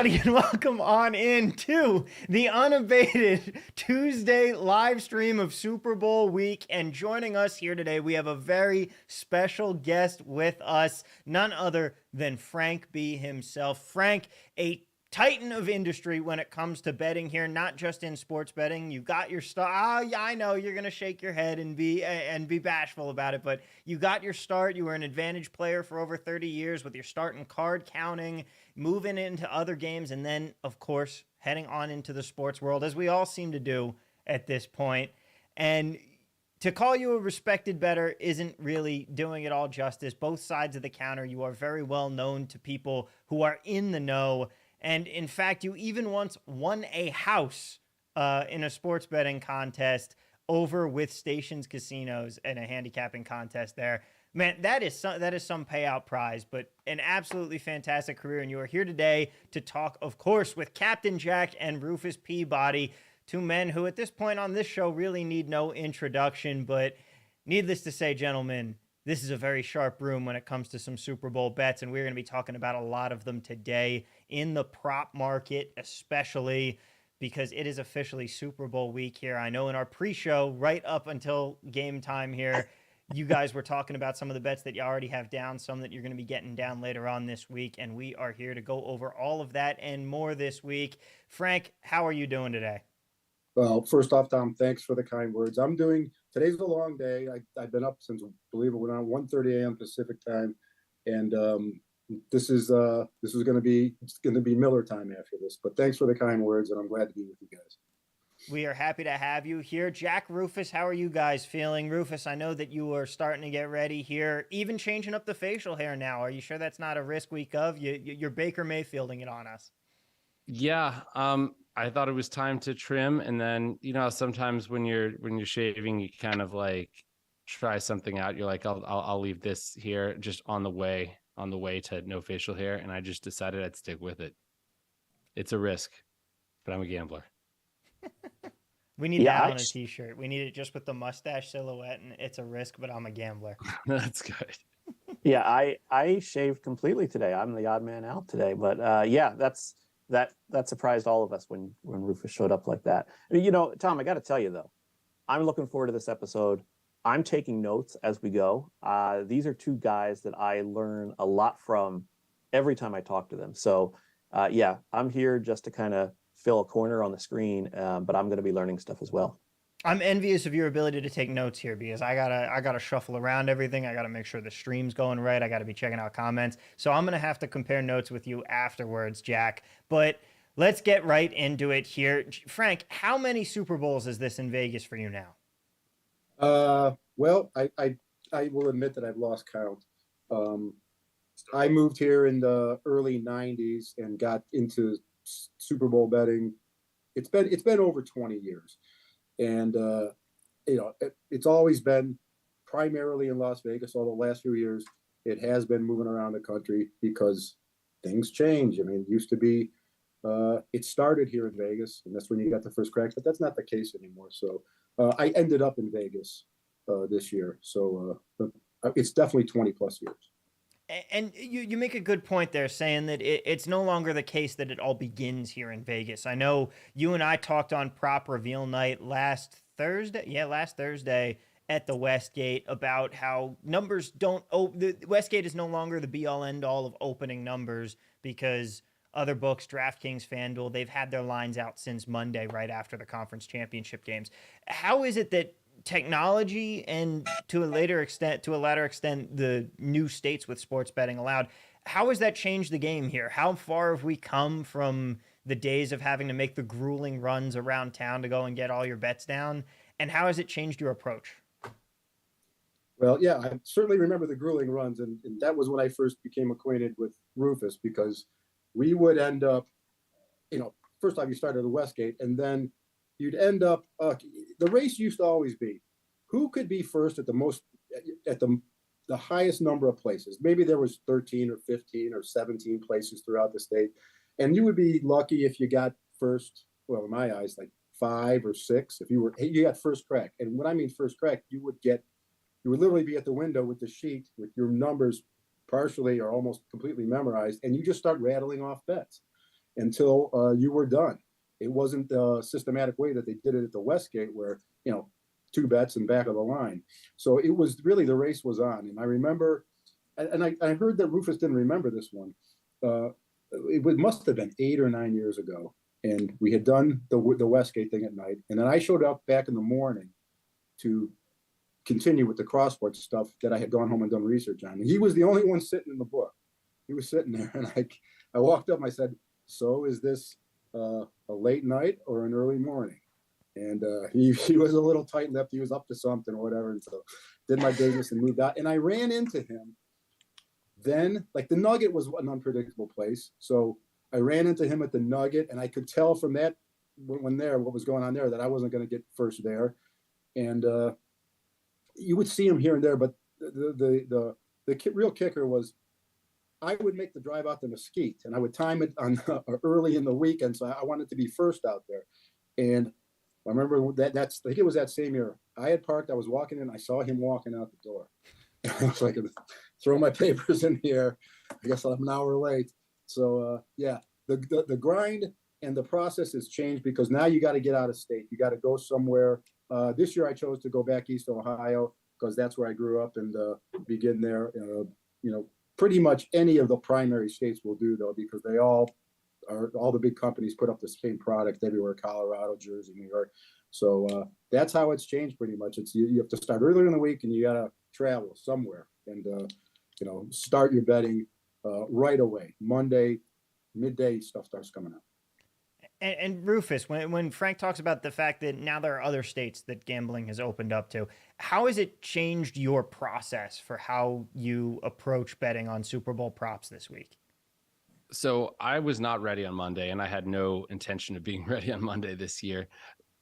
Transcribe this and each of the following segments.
everybody, and welcome on in to the Unabated Tuesday live stream of Super Bowl week. And joining us here today, we have a very special guest with us, none other than Frank B himself. Frank, a titan of industry when it comes to betting here, not just in sports betting. You got your start. Oh, yeah, I know you're gonna shake your head and be bashful about it, but you got your start. You were an advantage player for over 30 years with your start in card counting, moving into other games, and then, of course, heading on into the sports world, as we all seem to do at this point. And to call you a respected bettor isn't really doing it all justice. Both sides of the counter, you are very well known to people who are in the know. And in fact, you even once won a house in a sports betting contest over with Stations Casinos and a handicapping contest there. Man, that is some payout prize, but an absolutely fantastic career. And you are here today to talk, of course, with Captain Jack and Rufus Peabody, two men who at this point on this show really need no introduction. But needless to say, gentlemen, this is a very sharp room when it comes to some Super Bowl bets, and we're going to be talking about a lot of them today in the prop market, especially because it is officially Super Bowl week here. I know in our pre-show, right up until game time here, you guys were talking about some of the bets that you already have down, some that you're going to be getting down later on this week, and we are here to go over all of that and more this week. Frank, how are you doing today? Well, first off, Tom, thanks for the kind words. Today's a long day. I've been up since, believe it or not, 1:30 a.m. Pacific time, and this is going to be Miller time after this. But thanks for the kind words, and I'm glad to be with you guys. We are happy to have you here. Jack, Rufus, how are you guys feeling? Rufus, I know that you are starting to get ready here, even changing up the facial hair now. Are you sure that's not a risk week of? You're Baker Mayfielding it on us. Yeah, I thought it was time to trim, and then sometimes when you're shaving, you kind of like try something out. You're like, I'll leave this here just on the way to no facial hair, and I just decided I'd stick with it. It's a risk, but I'm a gambler. We need that on a t-shirt. We need it just with the mustache silhouette, and it's a risk, but I'm a gambler. That's good. Yeah, I shaved completely today. I'm the odd man out today, but that surprised all of us when Rufus showed up like that. Tom, I got to tell you though, I'm looking forward to this episode. I'm taking notes as we go. These are two guys that I learn a lot from every time I talk to them. So, I'm here just to kind of fill a corner on the screen, but I'm going to be learning stuff as well. I'm envious of your ability to take notes here because I gotta shuffle around everything. I gotta make sure the stream's going right. I gotta be checking out comments. So I'm gonna have to compare notes with you afterwards, Jack. But let's get right into it here. Frank, how many Super Bowls is this in Vegas for you now? Well, I will admit that I've lost count. I moved here in the early '90s and got into Super Bowl betting. It's been over 20 years. And, it's always been primarily in Las Vegas, although the last few years it has been moving around the country because things change. I mean, it used to be, it started here in Vegas, and that's when you got the first crack, but that's not the case anymore. So I ended up in Vegas this year. So it's definitely 20 plus years. And you make a good point there saying that it's no longer the case that it all begins here in Vegas. I know you and I talked on prop reveal night last Thursday at the Westgate about how numbers the Westgate is no longer the be all end all of opening numbers because other books, DraftKings, FanDuel, they've had their lines out since Monday right after the conference championship games. How is it that technology and to a later extent, the new states with sports betting allowed, how has that changed the game here? How far have we come from the days of having to make the grueling runs around town to go and get all your bets down? And how has it changed your approach? Well, yeah, I certainly remember the grueling runs, and that was when I first became acquainted with Rufus, because we would end up, first off, you started at Westgate, and then you'd end up, the race used to always be, who could be first at the highest number of places. Maybe there was 13 or 15 or 17 places throughout the state. And you would be lucky if you got first, well, in my eyes, like 5 or 6, if you got first crack. And when I mean first crack, you would literally be at the window with the sheet with your numbers partially or almost completely memorized, and you just start rattling off bets. until you were done. It wasn't the systematic way that they did it at the Westgate, where, 2 bets and back of the line. So it was really, the race was on. And I remember, and I heard that Rufus didn't remember this one. It must have been 8 or 9 years ago. And we had done the Westgate thing at night. And then I showed up back in the morning to continue with the crossword stuff that I had gone home and done research on. And he was the only one sitting in the book. He was sitting there, and I walked up and I said, "So is this a late night or an early morning?" And he was a little tight-lipped. He was up to something or whatever. And so did my business and moved out. And I ran into him then. Like, the Nugget was an unpredictable place. So I ran into him at the Nugget, and I could tell from that what was going on there, that I wasn't going to get first there. And you would see him here and there, but the real kicker was, I would make the drive out to Mesquite, and I would time it on early in the weekend. So I wanted to be first out there. And I remember I think it was that same year. I had parked, I was walking in, I saw him walking out the door. I was like, throw my papers in here. I guess I'm an hour late. So the grind and the process has changed, because now you got to get out of state. You got to go somewhere. This year I chose to go back east to Ohio, because that's where I grew up, and begin there. Pretty much any of the primary states will do, though, because they all the big companies put up the same product everywhere: Colorado, Jersey, New York. So that's how it's changed pretty much. It's you have to start earlier in the week, and you got to travel somewhere, and start your betting right away. Monday midday stuff starts coming out. And Rufus, when Frank talks about the fact that now there are other states that gambling has opened up to, how has it changed your process for how you approach betting on Super Bowl props this week? So I was not ready on Monday, and I had no intention of being ready on Monday this year.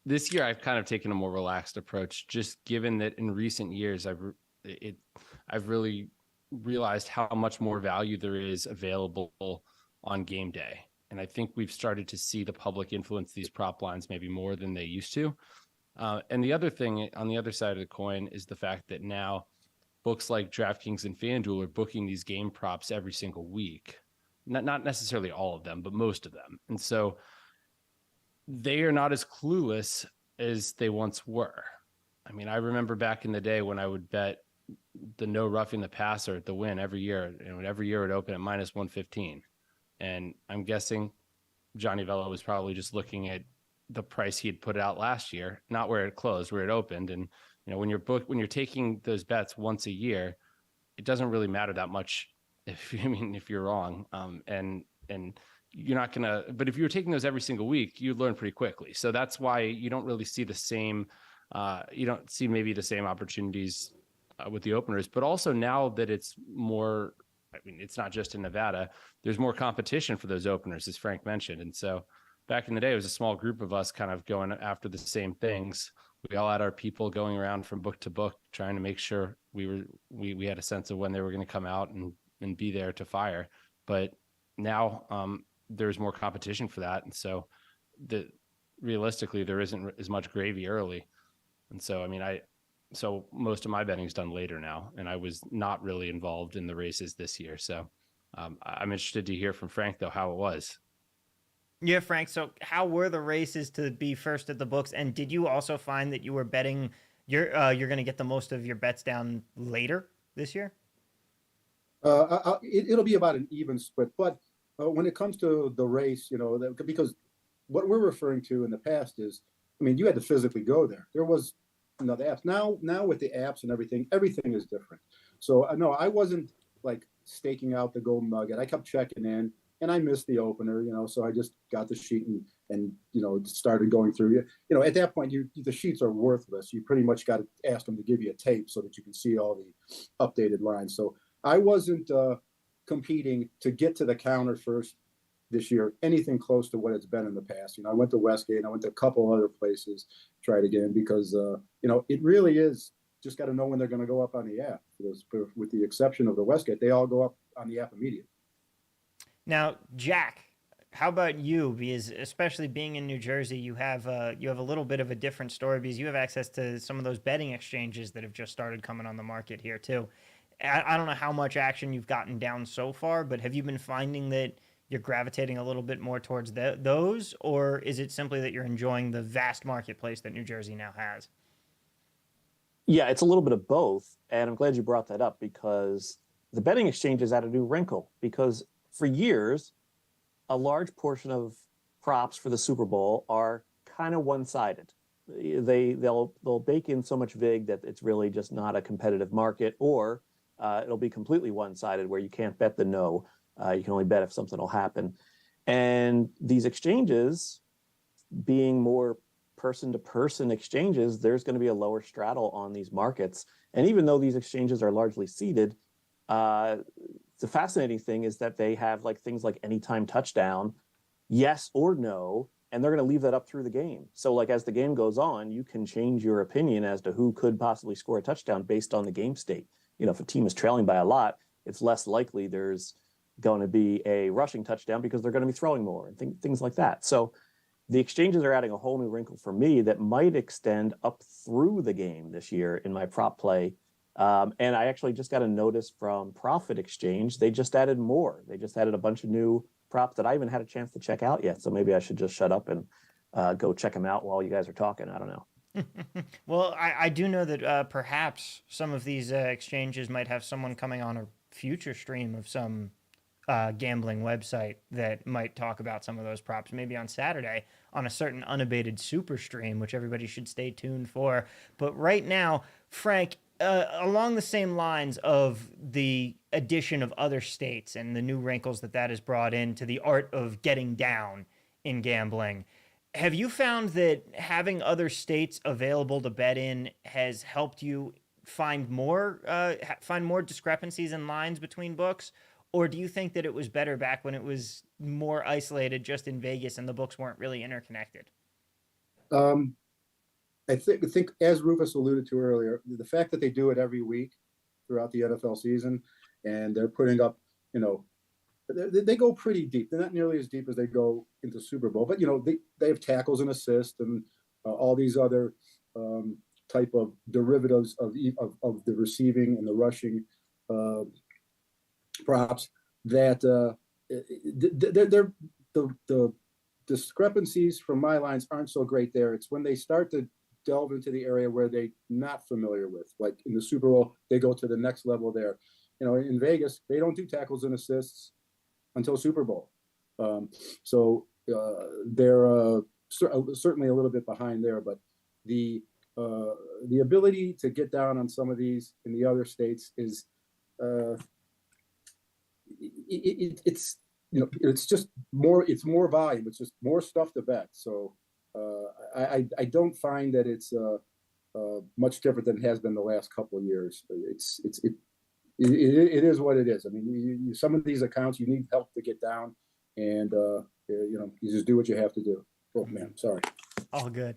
This year, I've kind of taken a more relaxed approach, just given that in recent years, I've really realized how much more value there is available on game day. And I think we've started to see the public influence these prop lines maybe more than they used to. And the other thing on the other side of the coin is the fact that now books like DraftKings and FanDuel are booking these game props every single week. Not necessarily all of them, but most of them. And so they are not as clueless as they once were. I mean, I remember back in the day when I would bet the no roughing the passer at the win every year. Every year it would open at minus 115. And I'm guessing Johnny Viola was probably just looking at the price he had put out last year, not where it closed, where it opened. And when you're taking those bets once a year, it doesn't really matter that much if you're wrong. And you're not gonna. But if you're taking those every single week, you learn pretty quickly. So that's why you don't really see the same. You don't see maybe the same opportunities with the openers. But also now that it's more. I mean, it's not just in Nevada. There's more competition for those openers, as Frank mentioned. And so back in the day, it was a small group of us kind of going after the same things. We all had our people going around from book to book, trying to make sure we had a sense of when they were going to come out and be there to fire. But now there's more competition for that. And so realistically, there isn't as much gravy early. And so, so most of my betting is done later now, and I was not really involved in the races this year. So I'm interested to hear from Frank, though, how it was. Yeah, Frank. So how were the races to be first at the books? And did you also find that you were betting you're going to get the most of your bets down later this year? It'll be about an even split. But when it comes to the race, because what we're referring to in the past is, you had to physically go there. There was the apps. Now with the apps and everything is different. So no, I wasn't like staking out the golden nugget. I kept checking in, and I missed the opener, so I just got the sheet and started going through. At that point, the sheets are worthless. You pretty much got to ask them to give you a tape so that you can see all the updated lines. So I wasn't competing to get to the counter first this year, anything close to what it's been in the past. I went to Westgate, and I went to a couple other places, tried again, because it really is just got to know when they're going to go up on the app. With the exception of the Westgate, they all go up on the app immediately. Now, Jack, how about you? Because especially being in New Jersey, you have a little bit of a different story, because you have access to some of those betting exchanges that have just started coming on the market here too. I don't know how much action you've gotten down so far, but have you been finding that you're gravitating a little bit more towards those, or is it simply that you're enjoying the vast marketplace that New Jersey now has? Yeah, it's a little bit of both. And I'm glad you brought that up because the betting exchanges add a new wrinkle because for years, a large portion of props for the Super Bowl are kind of one-sided. They'll bake in so much vig that it's really just not a competitive market, or it'll be completely one-sided where you can't bet the no. You can only bet if something will happen. And these exchanges, being more person-to-person exchanges, there's going to be a lower straddle on these markets. And even though these exchanges are largely seeded, the fascinating thing is that they have like things like anytime touchdown, yes or no, and they're going to leave that up through the game. So like as the game goes on, you can change your opinion as to who could possibly score a touchdown based on the game state. You know, if a team is trailing by a lot, it's less likely there's going to be a rushing touchdown because they're going to be throwing more and things like that. So the exchanges are adding a whole new wrinkle for me that might extend up through the game this year in my prop play. And I actually just got a notice from Profit Exchange. They just added more. They just added a bunch of new props that I haven't had a chance to check out yet. So maybe I should just shut up and go check them out while you guys are talking. I don't know. Well, I do know that perhaps some of these exchanges might have someone coming on a future stream of some gambling website that might talk about some of those props, maybe on Saturday on a certain Unabated super stream, which everybody should stay tuned for. But right now, Frank, along the same lines of the addition of other states and the new wrinkles that has brought into the art of getting down in gambling, have you found that having other states available to bet in has helped you find more discrepancies and lines between books? Or do you think that it was better back when it was more isolated just in Vegas and the books weren't really interconnected? I think as Rufus alluded to earlier, the fact that they do it every week throughout the NFL season and they're putting up, you know, they go pretty deep. They're not nearly as deep as they go into Super Bowl, but, you know, they have tackles and assists and all these other type of derivatives of the receiving and the rushing props that the discrepancies from my lines aren't so great there. It's when they start to delve into the area where they're not familiar with, like in the Super Bowl, they go to the next level there. You know, in Vegas, they don't do tackles and assists until Super Bowl. So they're certainly a little bit behind there, but the ability to get down on some of these in the other states is it's you know, it's just more, it's more volume. It's just more stuff to bet. So I don't find that it's much different than it has been the last couple of years. It is what it is. I mean, some of these accounts, you need help to get down, and you know, you just do what you have to do. Oh man, sorry. All good.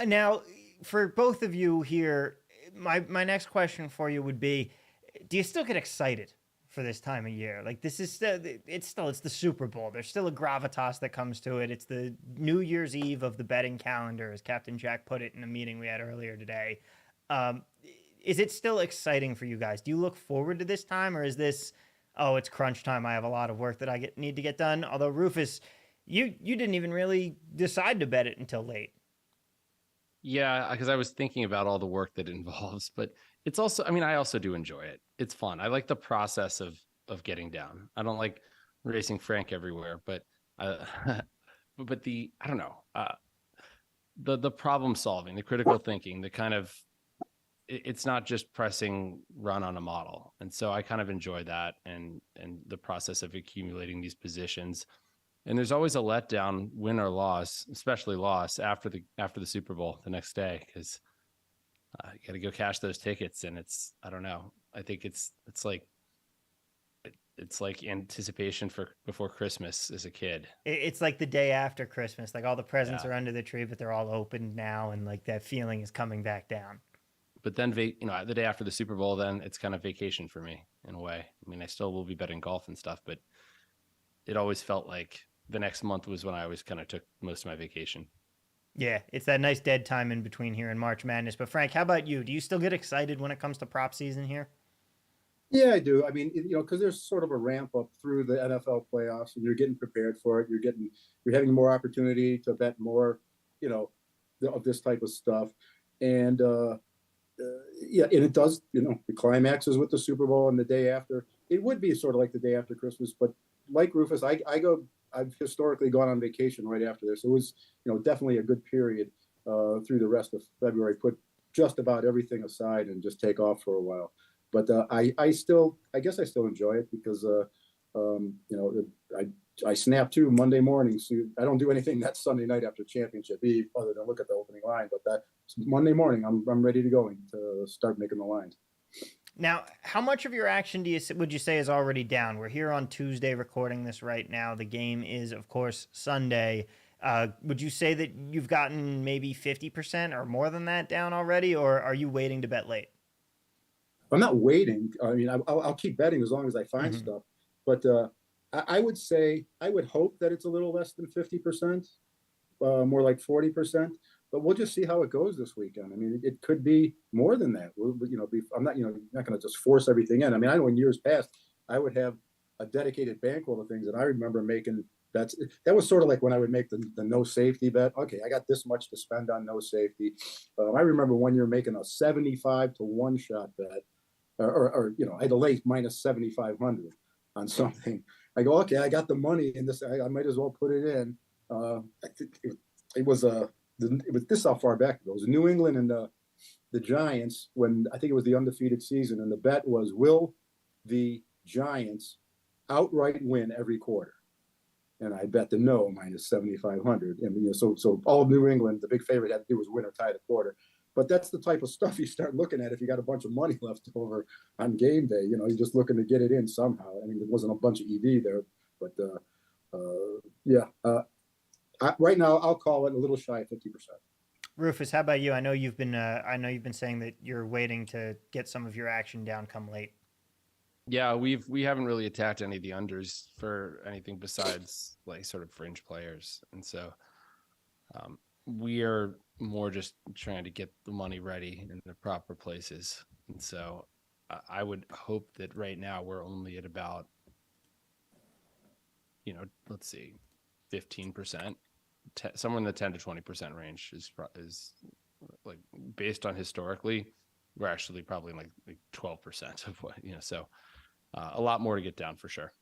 Now, for both of you here, my next question for you would be: do you still get excited for this time of year? Like, this is it's the Super Bowl. There's still a gravitas that comes to it. It's the New Year's Eve of the betting calendar, as Captain Jack put it in a meeting we had earlier today. Is it still exciting for you guys? Do you look forward to this time, or is this, oh, it's crunch time, I have a lot of work that I need to get done? Although, Rufus, you didn't even really decide to bet it until late. Yeah, because I was thinking about all the work that it involves, but it's also, I mean, I also do enjoy it. It's fun. I like the process of getting down. I don't like racing Frank everywhere, but but the, I don't know, the problem solving, the critical thinking, the kind of, it's not just pressing run on a model. And so I kind of enjoy that and the process of accumulating these positions. And there's always a letdown, win or loss, especially loss after the Super Bowl the next day, because you got to go cash those tickets. And it's, I don't know. I think it's like anticipation for before Christmas as a kid. It's like the day after Christmas, like all the presents are under the tree, but they're all opened now. And like that feeling is coming back down. But then, you know, the day after the Super Bowl, then it's kind of vacation for me in a way. I mean, I still will be betting golf and stuff, but it always felt like the next month was when I always kind of took most of my vacation. Yeah, it's that nice dead time in between here and March Madness. But Frank, how about you? Do you still get excited when it comes to prop season here? Yeah, I do. I mean, because there's sort of a ramp up through the NFL playoffs, and you're getting prepared for it. You're having more opportunity to bet more, you know, of this type of stuff, and yeah, and it does. The climax is with the Super Bowl, and the day after, it would be sort of like the day after Christmas. But like Rufus, I've historically gone on vacation right after this. It was, definitely a good period through the rest of February. Put just about everything aside and just take off for a while. But I guess I still enjoy it because I snap too Monday morning. So I don't do anything that Sunday night after championship eve other than look at the opening line. But that Monday morning, I'm ready to go and to start making the lines. Now, how much of your action would you say is already down? We're here on Tuesday recording this right now. The game is, of course, Sunday. Would you say that you've gotten maybe 50% or more than that down already, or are you waiting to bet late? I'm not waiting. I mean, I'll keep betting as long as I find stuff. But I would say, I would hope that it's a little less than 50%, more like 40%. But we'll just see how it goes this weekend. I mean, it could be more than that. I'm not, not going to just force everything in. I mean, I know in years past, I would have a dedicated bankroll of things, and I remember making bets. That was sort of like when I would make the no safety bet. Okay, I got this much to spend on no safety. I remember one year making a 75 to 1 shot bet. Or I had to lay minus 7,500 on something. I go, okay, I got the money in this. I might as well put it in. It was this how far back it goes. New England and the Giants, when I think it was the undefeated season, and the bet was, will the Giants outright win every quarter? And I bet the no minus 7,500. And so all New England, the big favorite, had to do was win or tie the quarter. But that's the type of stuff you start looking at if you got a bunch of money left over on game day. You're just looking to get it in somehow. I mean, there wasn't a bunch of EV there, but right now I'll call it a little shy of 50%. Rufus, how about you? I know you've been saying that you're waiting to get some of your action down come late. Yeah, we haven't really attacked any of the unders for anything besides like sort of fringe players, and so we are more just trying to get the money ready in the proper places. And so I would hope that right now we're only at about, let's see, 15%, somewhere in the 10 to 20% range is like, based on historically, we're actually probably like 12% of what, so a lot more to get down for sure.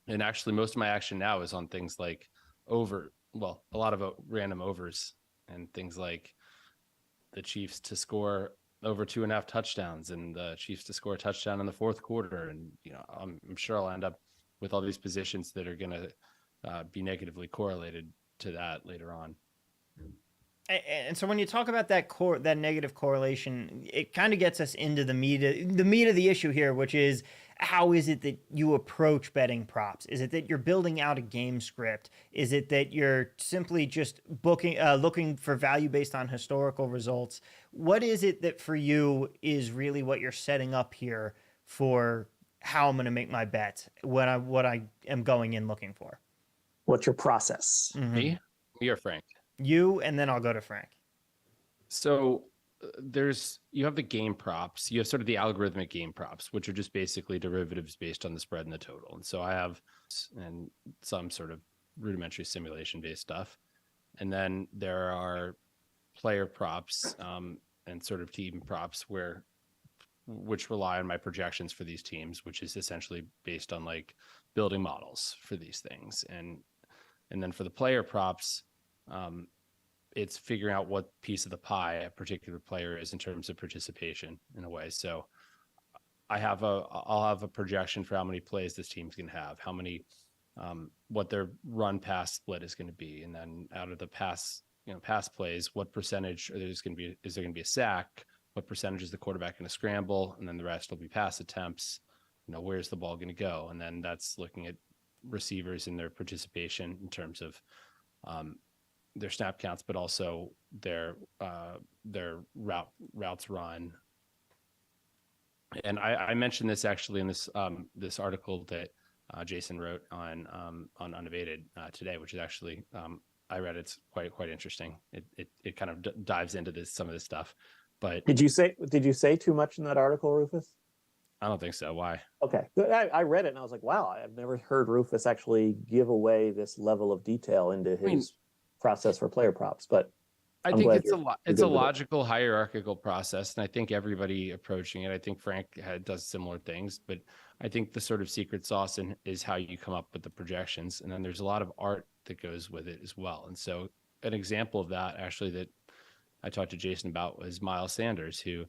And actually most of my action now is on things like a lot of random overs and things like the Chiefs to score over 2.5 touchdowns and the Chiefs to score a touchdown in the fourth quarter. And, I'm sure I'll end up with all these positions that are going to be negatively correlated to that later on. And so when you talk about that negative correlation, it kind of gets us into the meat of the issue here, which is, how is it that you approach betting props? Is it that you're building out a game script? Is it that you're simply just looking for value based on historical results? What is it that for you is really what you're setting up here for how I'm going to make my bet, what I am going in looking for? What's your process? Mm-hmm. Me or Frank? You, and then I'll go to Frank. So you have the game props. You have sort of the algorithmic game props, which are just basically derivatives based on the spread and the total. And so I have some sort of rudimentary simulation based stuff. And then there are player props and sort of team props which rely on my projections for these teams, which is essentially based on like building models for these things. And then for the player props, it's figuring out what piece of the pie a particular player is in terms of participation in a way. So I'll have a projection for how many plays this team's going to have, how many, what their run pass split is going to be. And then out of the pass plays, what percentage is there going to be a sack? What percentage is the quarterback going to scramble? And then the rest will be pass attempts. Where's the ball going to go? And then that's looking at receivers and their participation in terms of, their snap counts, but also their routes run. And I mentioned this actually in this article that Jason wrote on Unabated today, which is actually I read. It's quite interesting. It kind of dives into some of this stuff. But did you say too much in that article, Rufus? I don't think so. Why? Okay, I read it and I was like, wow, I've never heard Rufus actually give away this level of detail into his process for player props. But I I'm think glad it's a logical hierarchical process, and I think everybody approaching it. I think Frank does similar things, but I think the sort of secret sauce is how you come up with the projections, and then there's a lot of art that goes with it as well. And so, an example of that actually that I talked to Jason about was Miles Sanders, who,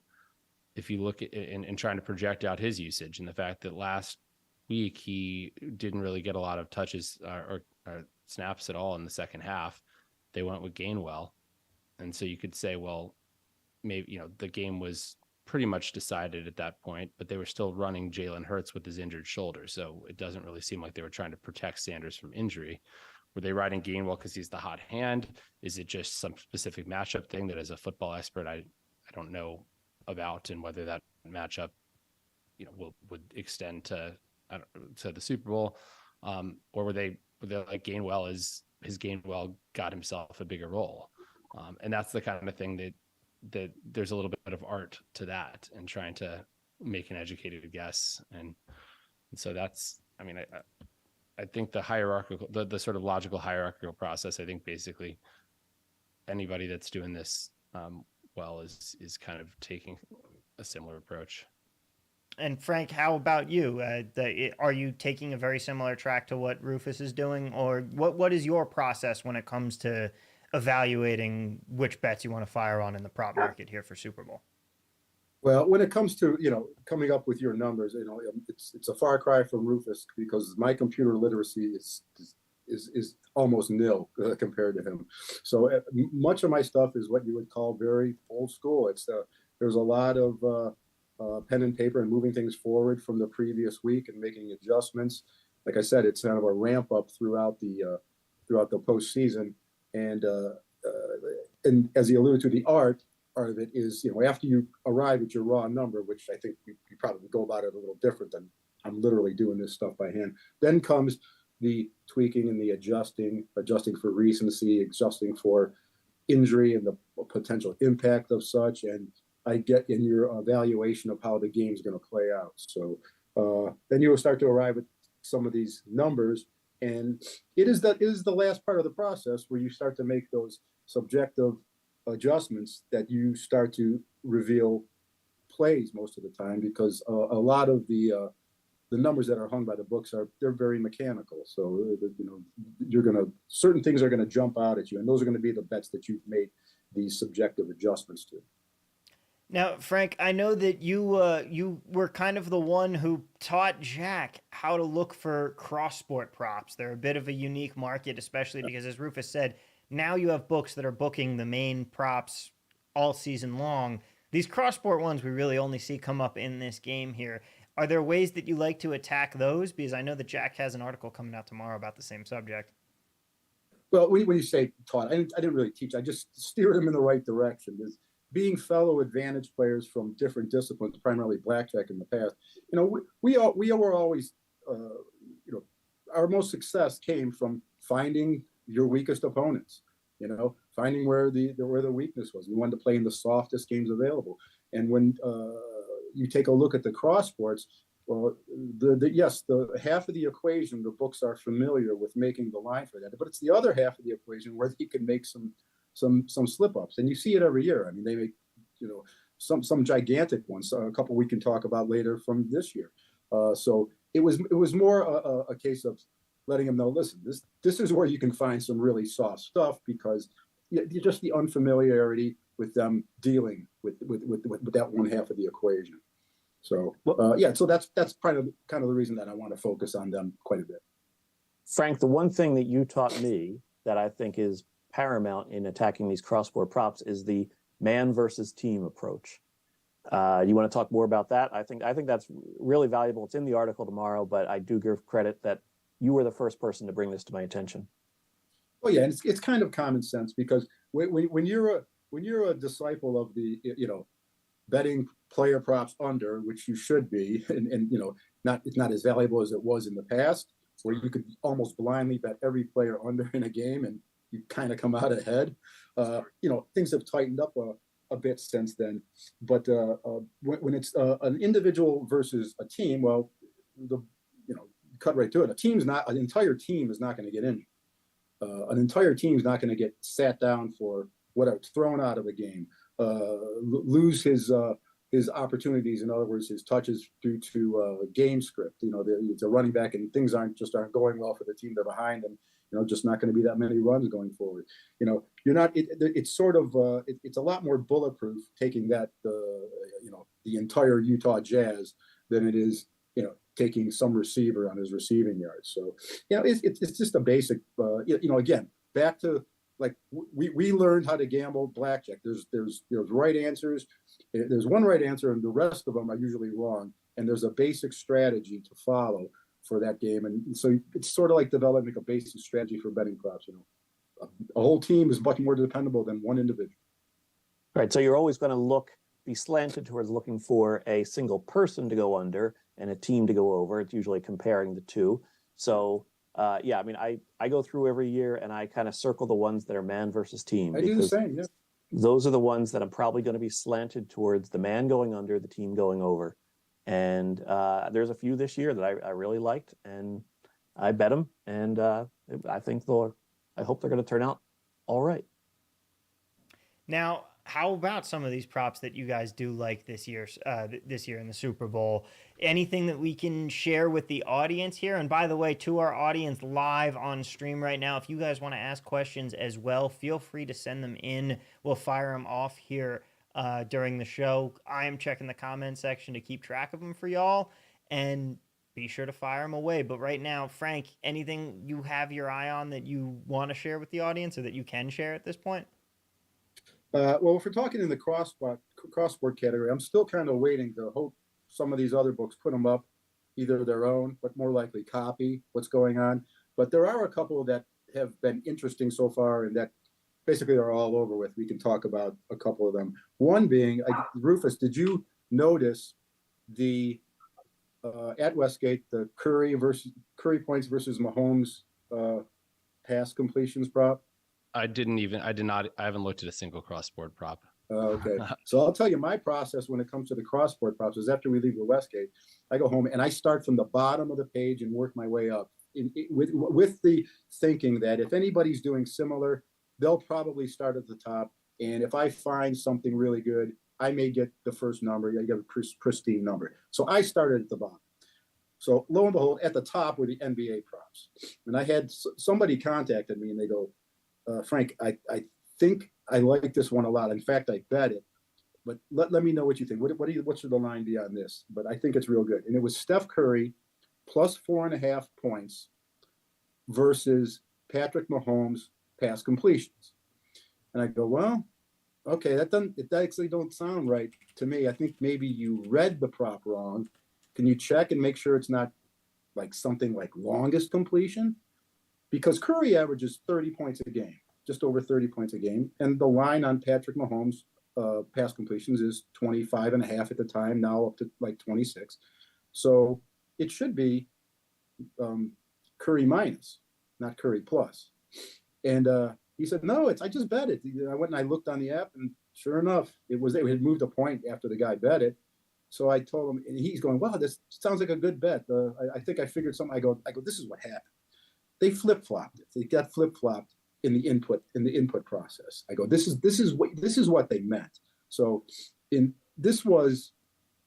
if you look at in trying to project out his usage and the fact that last week he didn't really get a lot of touches or snaps at all in the second half, they went with Gainwell. And so you could say, well, maybe, the game was pretty much decided at that point, but they were still running Jalen Hurts with his injured shoulder. So it doesn't really seem like they were trying to protect Sanders from injury. Were they riding Gainwell because he's the hot hand? Is it just some specific matchup thing that, as a football expert, I don't know about, and whether that matchup, would extend to the Super Bowl, or were they like Gainwell his Gainwell got himself a bigger role, and that's the kind of thing that there's a little bit of art to that, and trying to make an educated guess, and so that's, I think the hierarchical, the sort of logical hierarchical process. I think basically anybody that's doing this is kind of taking a similar approach. And Frank, how about you? Are you taking a very similar track to what Rufus is doing, or what is your process when it comes to evaluating which bets you want to fire on in the prop market here for Super Bowl? Well, when it comes to, coming up with your numbers, it's a far cry from Rufus, because my computer literacy is almost nil compared to him. So much of my stuff is what you would call very old school. There's a lot of pen and paper and moving things forward from the previous week and making adjustments. Like I said, it's kind of a ramp up throughout the postseason, and as he alluded to, the art of it is, after you arrive at your raw number, which I think we probably go about it a little different than I'm literally doing this stuff by hand. Then comes the tweaking and the adjusting for recency, adjusting for injury and the potential impact of such, and I get in your evaluation of how the game's going to play out. So then you will start to arrive at some of these numbers, and it is the last part of the process where you start to make those subjective adjustments that you start to reveal plays most of the time, because a lot of the numbers that are hung by the books they're very mechanical. So certain things are gonna jump out at you, and those are gonna be the bets that you've made these subjective adjustments to. Now, Frank, I know that you were kind of the one who taught Jack how to look for cross-sport props. They're a bit of a unique market, especially because, as Rufus said, now you have books that are booking the main props all season long. These cross-sport ones we really only see come up in this game here. Are there ways that you like to attack those? Because I know that Jack has an article coming out tomorrow about the same subject. Well, when you say taught, I didn't really teach. I just steered them in the right direction. Being fellow advantage players from different disciplines, primarily blackjack in the past, we were always, our most success came from finding your weakest opponents, finding where the weakness was. We wanted to play in the softest games available. And when you take a look at the cross sports, well, the half of the equation, the books are familiar with making the line for that, but it's the other half of the equation where he can make some slip ups, and you see it every year. I mean, they make some gigantic ones. A couple we can talk about later from this year. So it was more a case of letting him know, listen, this is where you can find some really soft stuff, because just the unfamiliarity with them dealing with that one half of the equation. So so that's kind of the reason that I want to focus on them quite a bit. Frank, the one thing that you taught me that I think is paramount in attacking these cross-sport props is the man versus team approach. You want to talk more about that? I think that's really valuable. It's in the article tomorrow, but I do give credit that you were the first person to bring this to my attention. Well, yeah, and it's kind of common sense, because when you're a disciple of the betting player props under, which you should be, and it's not as valuable as it was in the past, where you could almost blindly bet every player under in a game and you kind of come out ahead. Things have tightened up a bit since then, but when it's an individual versus a team, well, cut right to it. An entire team is not going to get injured. An entire team is not going to get sat down for whatever, thrown out of a game, lose his opportunities. In other words, his touches due to game script. It's a running back and things aren't going well for the team they're behind, and just not going to be that many runs going forward. You're not. It's sort of. It's a lot more bulletproof taking that the entire Utah Jazz than it is taking some receiver on his receiving yards. So it's just a basic. Again, back to like we learned how to gamble blackjack. There's right answers. There's one right answer, and the rest of them are usually wrong. And there's a basic strategy to follow for that game. And so it's sort of like developing a basic strategy for betting props. A whole team is much more dependable than one individual. Right. So you're always going to be slanted towards looking for a single person to go under and a team to go over. It's usually comparing the two. So I go through every year and I kind of circle the ones that are man versus team. I do the same. Yeah. Those are the ones that I'm probably going to be slanted towards the man going under, the team going over. And there's a few this year that I really liked, and I bet them, and I hope they're going to turn out all right. Now, how about some of these props that you guys do like this year in the Super Bowl? Anything that we can share with the audience here? And by the way, to our audience live on stream right now, if you guys want to ask questions as well, feel free to send them in. We'll fire them off here during the show. I am checking the comment section to keep track of them for y'all, and be sure to fire them away. But right now, Frank, anything you have your eye on that you want to share with the audience, or that you can share at this point? Well, if we're talking in the cross-sport category, I'm still kind of waiting to hope some of these other books put them up, either their own, but more likely copy what's going on. But there are a couple that have been interesting so far, and that basically are all over with. We can talk about a couple of them. One being, Rufus, did you notice the at Westgate, the Curry points versus Mahomes pass completions prop? I haven't looked at a single cross-sport prop. Okay. So I'll tell you my process when it comes to the cross-sport props is after we leave the Westgate, I go home and I start from the bottom of the page and work my way up with the thinking that if anybody's doing similar, they'll probably start at the top. And if I find something really good, I may get the first number. I get a pristine number. So I started at the bottom. So lo and behold, at the top were the NBA props. And I had somebody contacted me and they go, Frank, I think I like this one a lot. In fact, I bet it. But let me know what you think. What should the line be on this? But I think it's real good. And it was Steph Curry plus 4.5 points versus Patrick Mahomes pass completions. And I go, well, okay, that actually don't sound right to me. I think maybe you read the prop wrong. Can you check and make sure it's not like something like longest completion? Because Curry averages 30 points a game, just over 30 points a game. And the line on Patrick Mahomes pass completions is 25.5 at the time, now up to like 26. So it should be Curry minus, not Curry plus. And he said, no, I just bet it. I went and I looked on the app, and sure enough, it had moved a point after the guy bet it. So I told him, and he's going, wow, this sounds like a good bet. I think I figured something. I go, this is what happened. They flip-flopped it. They got flip-flopped in the input process. I go, this is what they meant. So this was,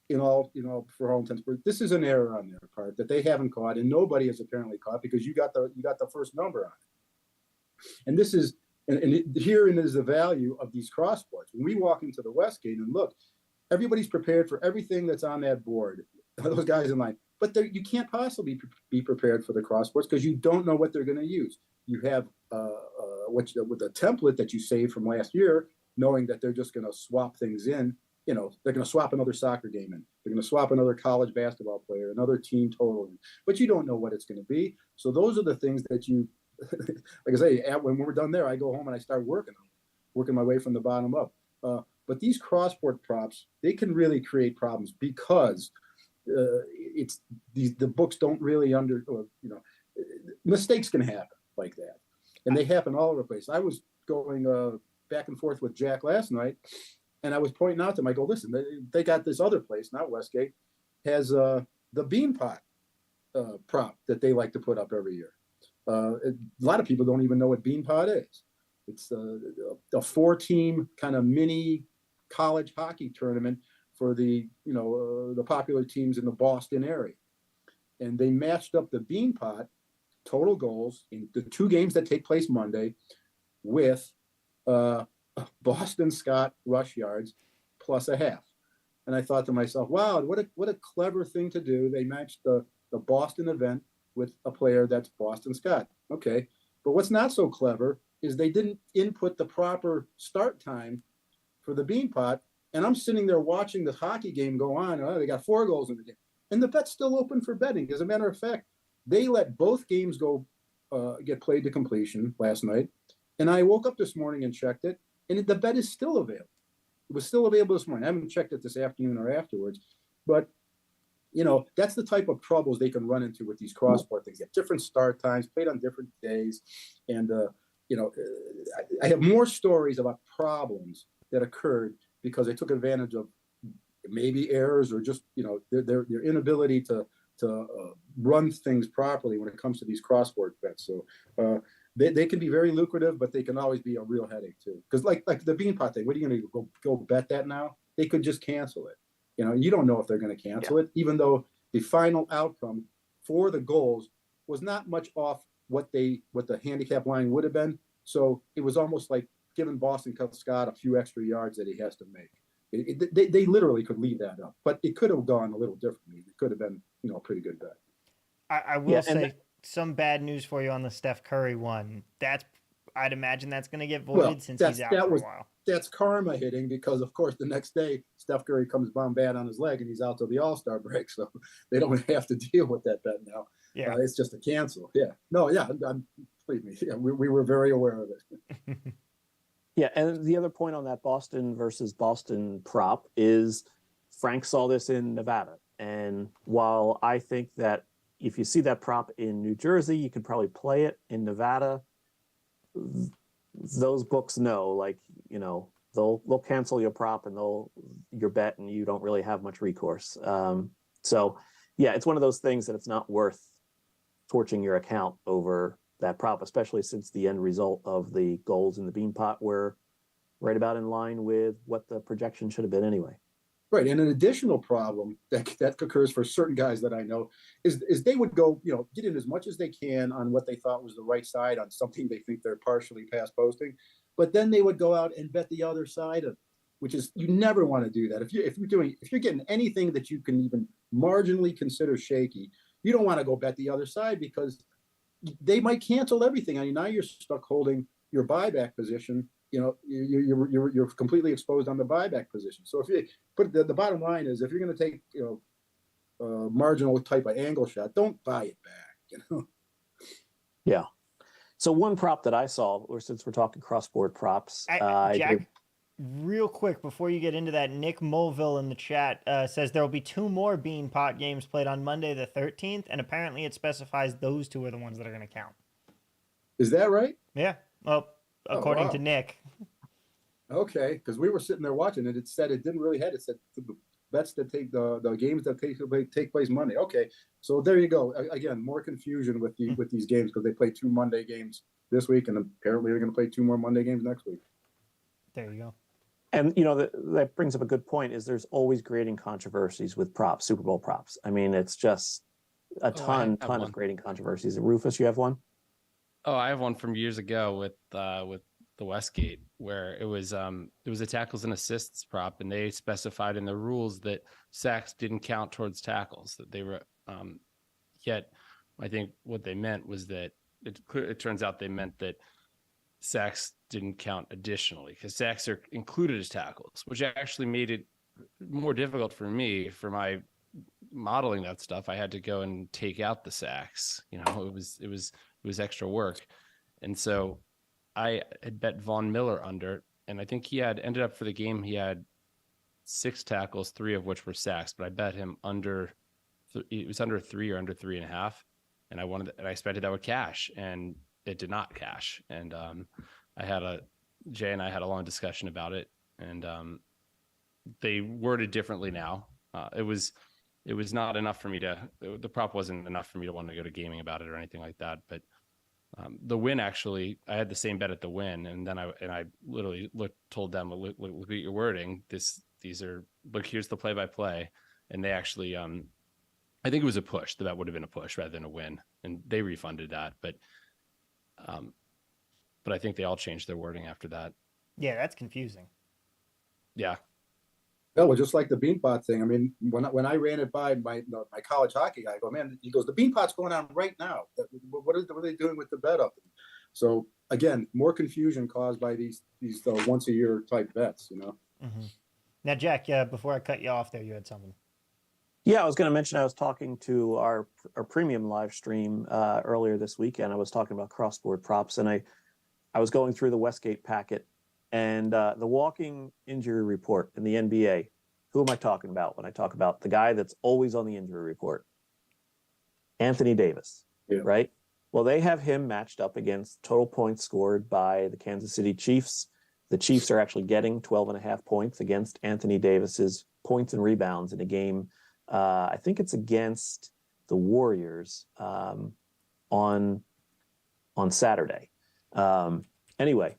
for all intents, this is an error on their part that they haven't caught, and nobody has apparently caught because you got the first number on it. And this is, and herein is the value of these cross sports. When we walk into the Westgate and look, everybody's prepared for everything that's on that board. Those guys in line. But you can't possibly be prepared for the cross sports because you don't know what they're going to use. You have with a template that you saved from last year, knowing that they're just going to swap things in. They're going to swap another soccer game in. They're going to swap another college basketball player, another team total in. But you don't know what it's going to be. So those are the things that you, like I say, when we're done there, I go home and I start working my way from the bottom up. But these cross-sport props, they can really create problems because the books don't really mistakes can happen like that, and they happen all over the place. I was going back and forth with Jack last night, And I was pointing out to them, I go, listen, they got this other place, not Westgate, has the bean pot prop that they like to put up every year. A lot of people don't even know what bean pot is. It's a 4-team kind of mini college hockey tournament for the popular teams in the Boston area. And they matched up the bean pot total goals in the 2 games that take place Monday with Boston Scott rush yards plus a half. And I thought to myself, wow, what a clever thing to do. They matched the Boston event with a player that's Boston Scott. Okay. But what's not so clever is they didn't input the proper start time for the bean pot. And I'm sitting there watching the hockey game go on. Oh, they got 4 goals in the game. And the bet's still open for betting. As a matter of fact, they let both games go get played to completion last night. And I woke up this morning and checked it, and the bet is still available. It was still available this morning. I haven't checked it this afternoon or afterwards. But, that's the type of troubles they can run into with these cross-sport things. You have different start times, played on different days. And, I have more stories about problems that occurred because they took advantage of maybe errors or just, their inability to run things properly when it comes to these cross-sport bets. So they can be very lucrative, but they can always be a real headache too. Because like the bean pot thing, what are you going to go bet that now? They could just cancel it. You don't know if they're going to cancel it, even though the final outcome for the goals was not much off what the handicap line would have been. So it was almost like giving Boston Scott a few extra yards that he has to make. They literally could leave that up, but it could have gone a little differently. It could have been, a pretty good bet. I will say some bad news for you on the Steph Curry one. I'd imagine that's going to get voided since he's out for a while. That's karma hitting because, of course, the next day Steph Curry comes down bad on his leg and he's out till the All-Star break, so they don't have to deal with that bet now. Yeah, it's just a cancel. Yeah, no, yeah, believe me, yeah, we were very aware of it. Yeah, and the other point on that Boston versus Boston prop is Frank saw this in Nevada. And while I think that if you see that prop in New Jersey, you could probably play it in Nevada, those books know, they'll cancel your prop and your bet, and you don't really have much recourse. So, yeah, it's one of those things that it's not worth torching your account over that prop, especially since the end result of the goals in the bean pot were right about in line with what the projection should have been anyway. Right, and an additional problem that occurs for certain guys that I know is they would go, get in as much as they can on what they thought was the right side on something they think they're partially past posting, but then they would go out and bet the other side of it, which is, you never want to do that. If you're getting anything that you can even marginally consider shaky, you don't want to go bet the other side because they might cancel everything. I mean, now you're stuck holding your buyback position. You're completely exposed on the buyback position. So if you put the bottom line is, if you're going to take a marginal type of angle shot, don't buy it back. Yeah. So one prop that I saw, or since we're talking cross-board props, Jack, real quick before you get into that, Nick Mulville in the chat says there will be 2 more Bean Pot games played on Monday the 13th, and apparently it specifies those 2 are the ones that are going to count. Is that right? Yeah. Well, according to Nick. Okay, because we were sitting there watching it. It said it didn't really have it. It said the bets that take the games that take place Monday. Okay, so there you go. Again, more confusion with these games because they play 2 Monday games this week, and apparently they're going to play 2 more Monday games next week. There you go. And that brings up a good point. Is there's always grading controversies with props, Super Bowl props. I mean, it's just a ton of grading controversies. Rufus, you have one? Oh, I have one from years ago with the Westgate, where it was a tackles and assists prop, and they specified in the rules that sacks didn't count towards tackles. That they were yet, I think what they meant was that it turns out they meant that sacks didn't count additionally because sacks are included as tackles, which actually made it more difficult for me for my modeling that stuff. I had to go and take out the sacks. It was extra work, and so I had bet Von Miller under, and I think he had ended up for the game. He had 6 tackles, 3 of which were sacks, but I bet him under. It was under 3 or under 3.5, and I expected that would cash, and it did not cash. And Jay and I had a long discussion about it, and they worded differently now. It was not enough for me the prop wasn't enough for me to want to go to gaming about it or anything like that. But the win, actually, I had the same bet at the win, and then I literally told them, look at your wording. These are, look, here's the play-by-play, and they actually, I think it was a push. The bet would have been a push rather than a win, and they refunded that. But I think they all changed their wording after that. Yeah, that's confusing. Yeah. No, well, just like the Beanpot thing. I mean, when I ran it by my college hockey guy, I go, man, he goes, the Beanpot's going on right now. What are they doing with the bet up? So again, more confusion caused by these once a year type bets, you know. Mm-hmm. Now, Jack, before I cut you off there, you had something. Yeah, I was going to mention I was talking to our premium live stream earlier this weekend. I was talking about cross-board props, and I was going through the Westgate packet. And the walking injury report in the NBA, who am I talking about when I talk about the guy that's always on the injury report? Anthony Davis, right? Well, they have him matched up against total points scored by the Kansas City Chiefs. The Chiefs are actually getting 12.5 points against Anthony Davis's points and rebounds in a game. I think it's against the Warriors on Saturday. Anyway,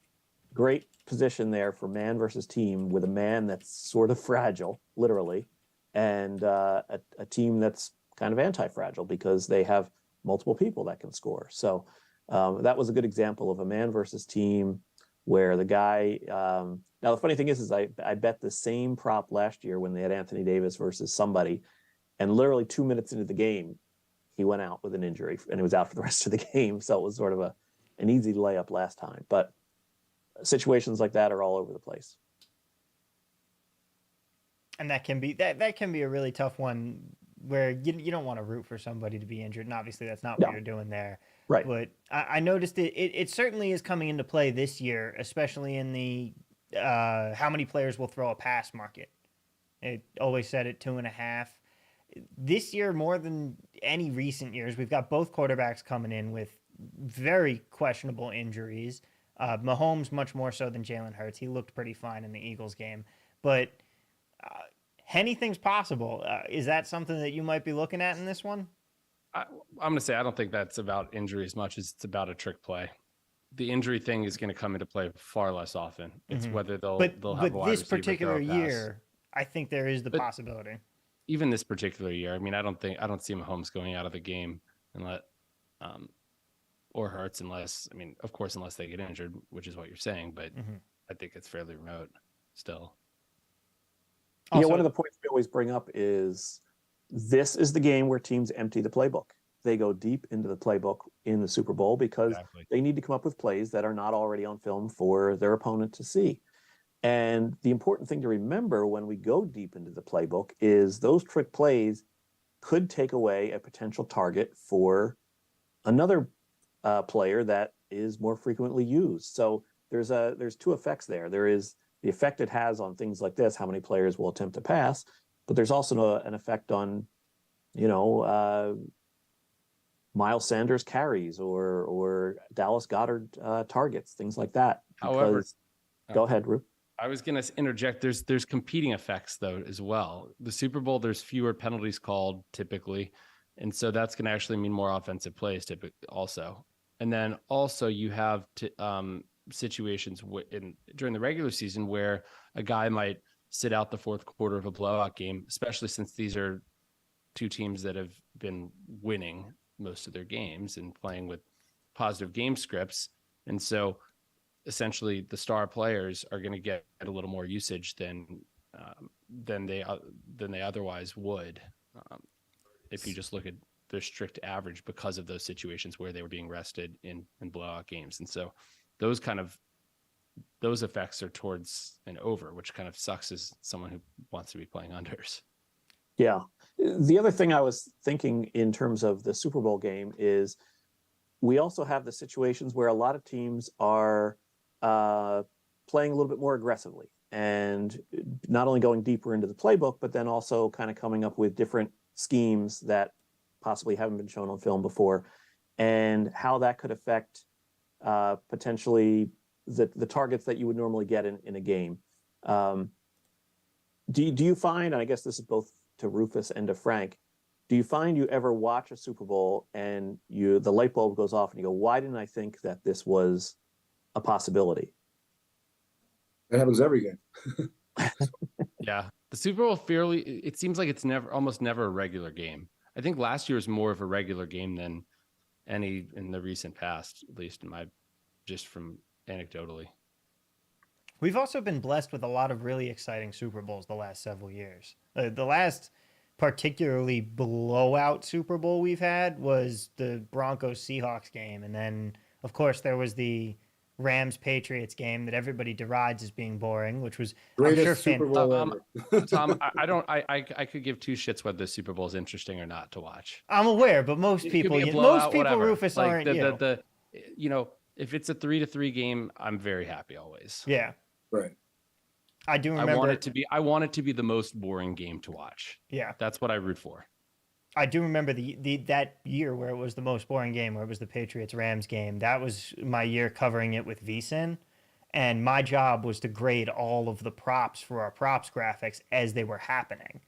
great position there for man versus team with a man that's sort of fragile, literally, and a team that's kind of anti-fragile because they have multiple people that can score. So that was a good example of a man versus team where the guy, now the funny thing is I bet the same prop last year when they had Anthony Davis versus somebody, and literally 2 minutes into the game, he went out with an injury and he was out for the rest of the game. So it was sort of an easy layup last time, but situations like that are all over the place. And that can be a really tough one where you don't want to root for somebody to be injured. And obviously that's not what you're doing there. Right. But I noticed it certainly is coming into play this year, especially in the how many players will throw a pass market. It always said at 2.5. This year, more than any recent years, we've got both quarterbacks coming in with very questionable injuries. Mahomes much more so than Jalen Hurts. He looked pretty fine in the Eagles game. But anything's possible. Is that something that you might be looking at in this one? I'm going to say I don't think that's about injury as much as it's about a trick play. The injury thing is going to come into play far less often. It's whether they'll have a wide this receiver particular throw a pass. year, I think there is the possibility. Even this particular year, I mean, I don't see Mahomes going out of the game and or Hurts unless they get injured, which is what you're saying, but I think it's fairly remote still. Also, one of the points we always bring up is this is the game where teams empty the playbook. They go deep into the playbook in the Super Bowl because they need to come up with plays that are not already on film for their opponent to see. And the important thing to remember when we go deep into the playbook is those trick plays could take away a potential target for another player that is more frequently used. So there's two effects there. There is the effect it has on things like this, how many players will attempt to pass, but there's also an effect on, Miles Sanders carries or Dallas Goedert targets, things like that. However, go ahead, Ru. I was going to interject. There's competing effects though as well. The Super Bowl, there's fewer penalties called typically, and so that's going to actually mean more offensive plays typically also. And then also you have situations during the regular season where a guy might sit out the fourth quarter of a blowout game, especially since these are two teams that have been winning most of their games and playing with positive game scripts. And so essentially the star players are going to get a little more usage than they otherwise would if you just look at their strict average because of those situations where they were being rested in blowout games. And so those effects are towards an over, which kind of sucks as someone who wants to be playing unders. Yeah. The other thing I was thinking in terms of the Super Bowl game is we also have the situations where a lot of teams are playing a little bit more aggressively and not only going deeper into the playbook, but then also kind of coming up with different schemes that possibly haven't been shown on film before, and how that could affect potentially the targets that you would normally get in a game. Do you find, and I guess this is both to Rufus and to Frank, do you find you ever watch a Super Bowl and the light bulb goes off and you go, why didn't I think that this was a possibility? That happens every game. Yeah, the Super Bowl it seems like it's almost never a regular game. I think last year was more of a regular game than any in the recent past, at least just from anecdotally. We've also been blessed with a lot of really exciting Super Bowls the last several years. The last particularly blowout Super Bowl we've had was the Broncos Seahawks game, and then of course there was the Rams Patriots game that everybody derides as being boring, which was Greatest I'm sure Super Bowl ever. Tom, I could give two shits whether the Super Bowl is interesting or not to watch. I'm aware, but most people, whatever. Rufus, like aren't. If it's a 3-3 game, I'm very happy always. Yeah, Right. I do remember. I want it to be the most boring game to watch. Yeah, that's what I root for. I do remember that year where it was the most boring game, where it was the Patriots Rams game. That was my year covering it with VSiN, and my job was to grade all of the props for our props graphics as they were happening.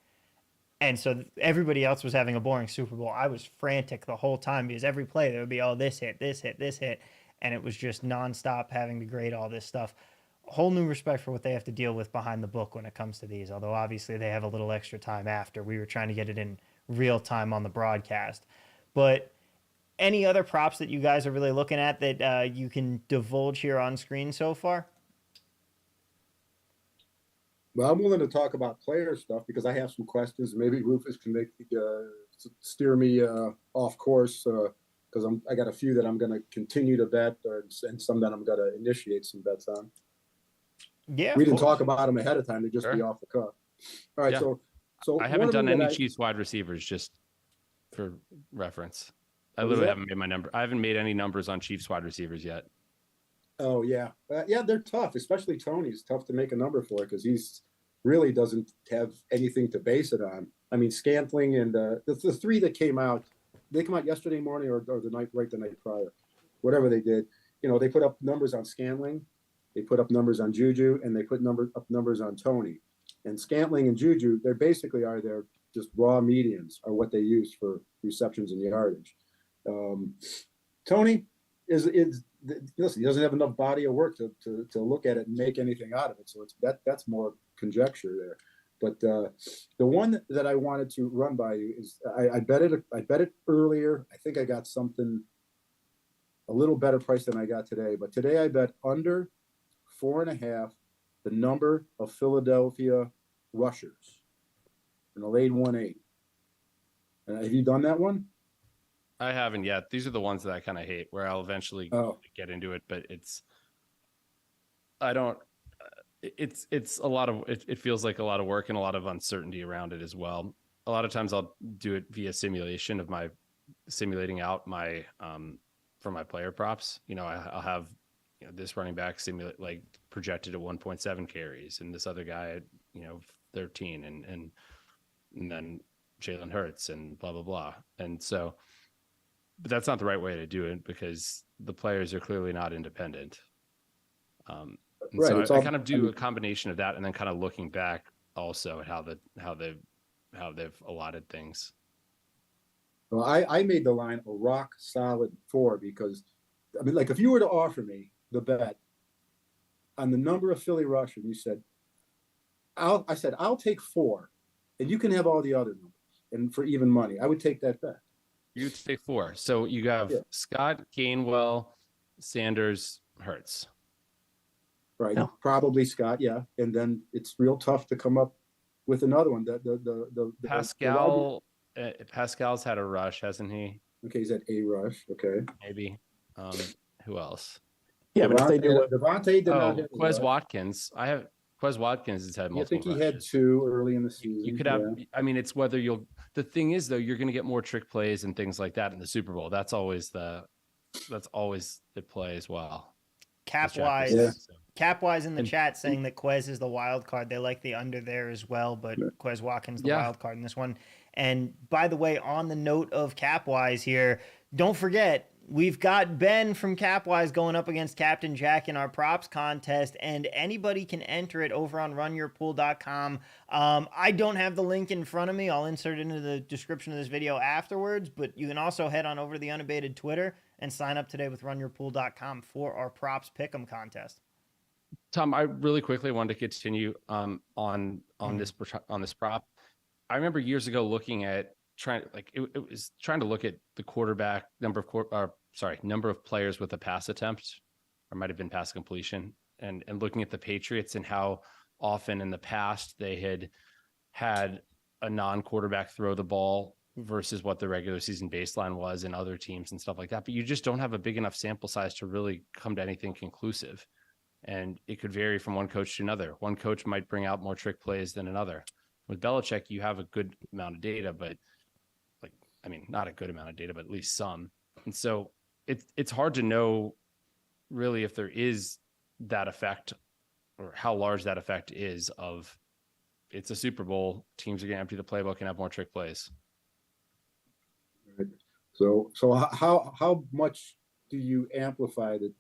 And so everybody else was having a boring Super Bowl. I was frantic the whole time because every play there would be, oh, this hit, this hit, this hit. And it was just nonstop having to grade all this stuff. A whole new respect for what they have to deal with behind the book when it comes to these. Although obviously they have a little extra time after. We were trying to get it in real time on the broadcast. But any other props that you guys are really looking at that you can divulge here on screen so far? Well, I'm willing to talk about player stuff because I have some questions. Maybe Rufus can steer me off course because I got a few that I'm going to continue to bet and some that I'm going to initiate some bets on. Yeah, we didn't talk about them ahead of time; they just be off the cuff. All right, yeah. so I haven't done any Chiefs wide receivers, just for reference. I literally haven't made my number. I haven't made any numbers on Chiefs wide receivers yet. Oh yeah, they're tough. Especially Tony's tough to make a number for because he's really doesn't have anything to base it on. I mean, Scantling and the three that came out, they come out yesterday morning or the night prior, whatever they did. They put up numbers on Scantling, they put up numbers on Juju, and they put numbers on Tony. And Scantling and Juju, they're just raw medians are what they use for receptions and yardage. Tony listen, he doesn't have enough body of work to look at it and make anything out of it. So that's more conjecture there. But the one that I wanted to run by you is I bet it earlier. I think I got something a little better price than I got today. But today I bet under 4.5 the number of Philadelphia rushers, and I laid 1.8. Have you done that one? I haven't yet. These are the ones that I kind of hate, where I'll eventually get into it, but it's a lot of, it feels like a lot of work and a lot of uncertainty around it as well. A lot of times I'll do it via simulating out my, for my player props. I'll have, this running back projected at 1.7 carries and this other guy at, 13 and then Jalen Hurts and blah, blah, blah. And so, but that's not the right way to do it because the players are clearly not independent. Right. So I kind of do a combination of that and then kind of looking back also at how they've allotted things. Well, I made the line a rock solid 4 because, if you were to offer me the bet on the number of Philly rushers, you said, I'll take 4 and you can have all the other numbers and for even money, I would take that bet. You take 4. So you have Scott, Gainwell, Sanders, Hurts. Right. No. Probably Scott. Yeah. And then it's real tough to come up with another one. The Pascal's had a rush, hasn't he? Okay. He's at a rush. Okay. Maybe. Who else? Yeah. But if they do Devontae did not hit Quez Watkins. Quez Watkins has had multiple. I think he had 2 early in the season. You could have, it's whether the thing is though, you're going to get more trick plays and things like that in the Super Bowl. That's always the play as well. Capwise in the chat saying that Quez is the wild card. They like the under there as well, but Quez Watkins the wild card in this one. And by the way, on the note of Capwise here, don't forget We've got Ben from Capwise going up against Captain Jack in our props contest, and anybody can enter it over on runyourpool.com. I don't have the link in front of me. I'll insert it into the description of this video afterwards, but you can also head on over to the Unabated Twitter and sign up today with runyourpool.com for our props pick'em contest. Tom, I really quickly wanted to continue on this prop. I remember years ago looking at trying to look at the quarterback number of players with a pass attempt, or might have been pass completion, and looking at the Patriots and how often in the past they had a non-quarterback throw the ball versus what the regular season baseline was in other teams and stuff like that. But you just don't have a big enough sample size to really come to anything conclusive. And it could vary from one coach to another. One coach might bring out more trick plays than another. With Belichick, you have a good amount of data, but not a good amount of data, but at least some. And so it's hard to know really if there is that effect or how large that effect is of it's a Super Bowl. Teams are going to empty the playbook and have more trick plays. Right. So how much do you amplify the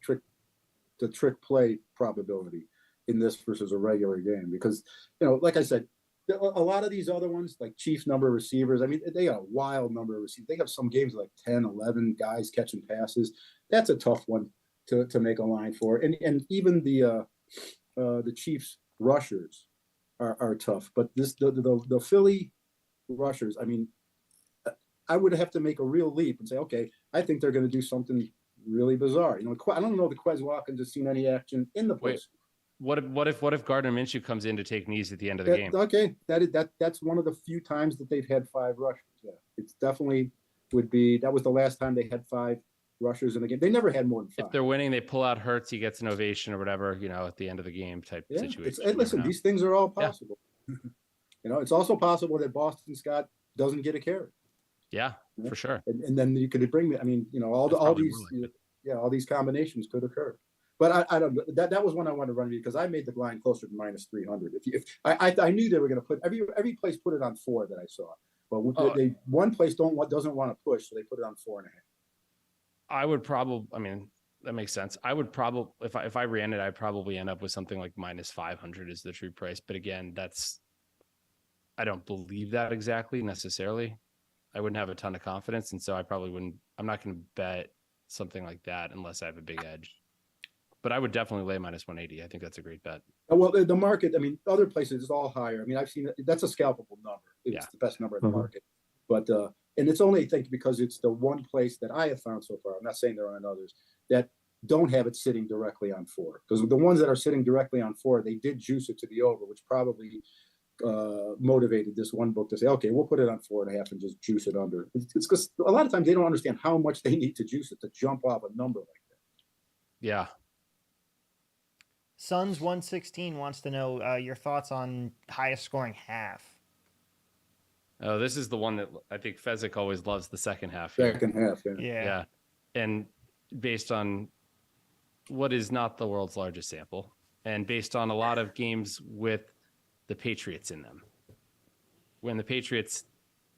trick play probability in this versus a regular game? Because, like I said, a lot of these other ones, like Chiefs number of receivers, they got a wild number of receivers. They have some games like 10, 11 guys catching passes. That's a tough one to make a line for. And even the Chiefs rushers are tough. But the Philly rushers, I would have to make a real leap and say, okay, I think they're going to do something really bizarre. I don't know if Quez Watkins has seen any action in the postseason. What if Gardner Minshew comes in to take knees at the end of the game? Okay, that's one of the few times that they've had 5 rushers. Yeah, it's definitely that was the last time they had 5 rushers in the game. They never had more than 5. If they're winning, they pull out Hurts, he gets an ovation or whatever, at the end of the game type situation. Listen, these things are all possible. Yeah. It's also possible that Boston Scott doesn't get a carry. Yeah, for sure. And then you could bring me. All these combinations could occur. But I don't. That was one I wanted to run because I made the line closer to minus 300. I knew they were going to put every place put it on 4 that I saw, but one place doesn't want to push, so they put it on 4.5. I would probably. That makes sense. I would probably if I ran it, I'd probably end up with something like minus 500 is the true price. But again, I don't believe that exactly necessarily. I wouldn't have a ton of confidence, and so I probably wouldn't. I'm not going to bet something like that unless I have a big edge. But I would definitely lay minus 180. I think that's a great bet. Well, the market, other places is all higher. I've seen that's a scalpable number. It's the best number in the market. But and it's only, I think, because it's the one place that I have found so far. I'm not saying there aren't others that don't have it sitting directly on 4. Because the ones that are sitting directly on 4, they did juice it to the over, which probably motivated this one book to say, okay, we'll put it on 4.5 and just juice it under. It's because a lot of times they don't understand how much they need to juice it to jump off a number like that. Yeah. Suns 116 wants to know your thoughts on highest scoring half. Oh, this is the one that I think Fezzik always loves, the second half. Second half, yeah. And based on what is not the world's largest sample, and based on a lot of games with the Patriots in them, when the Patriots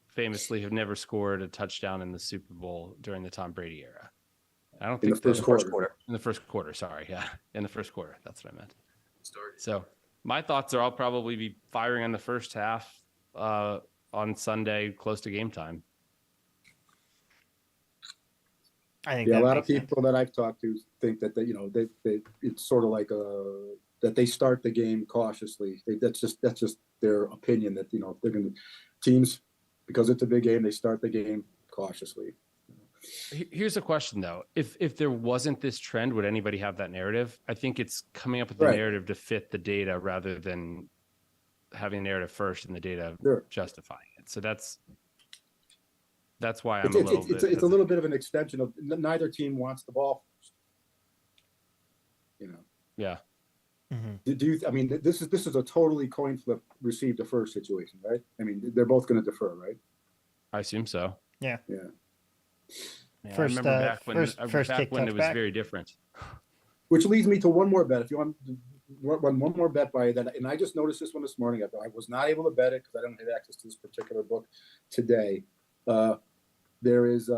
famously have never scored a touchdown in the Super Bowl during the Tom Brady era. I don't think in the first quarter. In the first quarter, sorry. Yeah, in the first quarter. That's what I meant. So my thoughts are I'll probably be firing on the first half on Sunday, close to game time. I think a lot of people that I've talked to think that it's sort of like that they start the game cautiously. That's just their opinion that they're going to teams, because it's a big game, they start the game cautiously. Here's a question though: if there wasn't this trend, would anybody have that narrative? I think it's coming up with the narrative to fit the data rather than having a narrative first and the data justifying it. So that's why it's a little bit of an extension of neither team wants the ball first. Yeah. Mm-hmm. Do you? This is a totally coin flip, receive the first situation, right? They're both going to defer, right? I assume so. Yeah. Yeah. Yeah, I remember back when it was very different. Which leads me to one more bet. If you want one more bet by that, and I just noticed this one this morning. I was not able to bet it because I don't have access to this particular book today. There is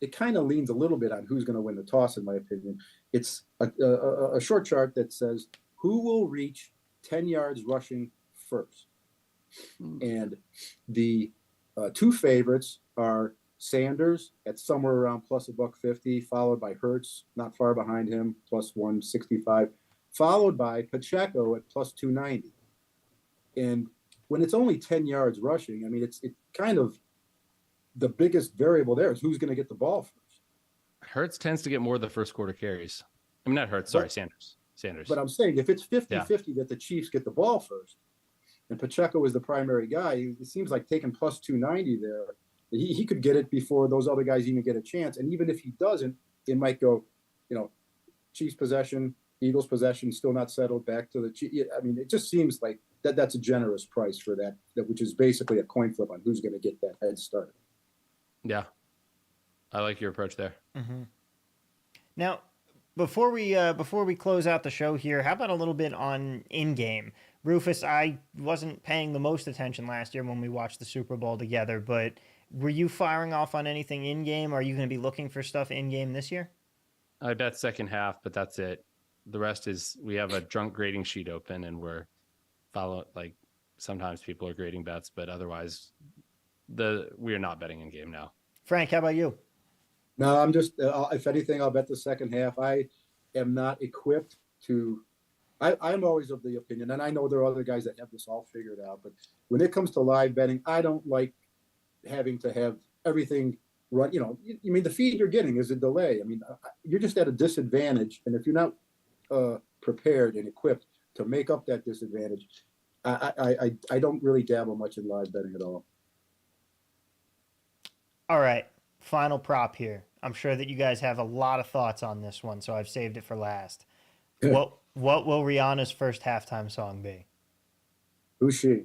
it kind of leans a little bit on who's going to win the toss, in my opinion. It's a short chart that says who will reach 10 yards rushing first. And the two favorites are Sanders at somewhere around plus $150, followed by Hurts, not far behind him, plus 165, followed by Pacheco at plus 290. And when it's only 10 yards rushing, I mean, it's kind of the biggest variable there is who's going to get the ball first. Hurts tends to get more of the first quarter carries. I mean, not Hurts, sorry, Sanders. But I'm saying if it's 50-50 that the Chiefs get the ball first, and Pacheco is the primary guy, it seems like taking plus 290 there, he could get it before those other guys even get a chance. And even if he doesn't, it might go, Chiefs possession, Eagles possession, still not settled, back to the Chiefs. I mean, it just seems like that's a generous price for that, which is basically a coin flip on who's going to get that head start. Yeah. I like your approach there. Mm-hmm. Now, before we close out the show here, how about a little bit on in-game? Rufus, I wasn't paying the most attention last year when we watched the Super Bowl together, but were you firing off on anything in-game? Are you going to be looking for stuff in-game this year? I bet second half, but that's it. The rest is we have a drunk grading sheet open and we're sometimes people are grading bets, but otherwise we are not betting in game now. Frank, how about you? No, I'm just, if anything, I'll bet the second half. I am not equipped to, I'm always of the opinion, and I know there are other guys that have this all figured out, but when it comes to live betting, I don't like having to have everything run. I mean, the feed you're getting is a delay. I mean, you're just at a disadvantage. And if you're not prepared and equipped to make up that disadvantage, I don't really dabble much in live betting at all. All right. Final prop here. I'm sure that you guys have a lot of thoughts on this one, so I've saved it for last. What will Rihanna's first halftime song be? Who's she?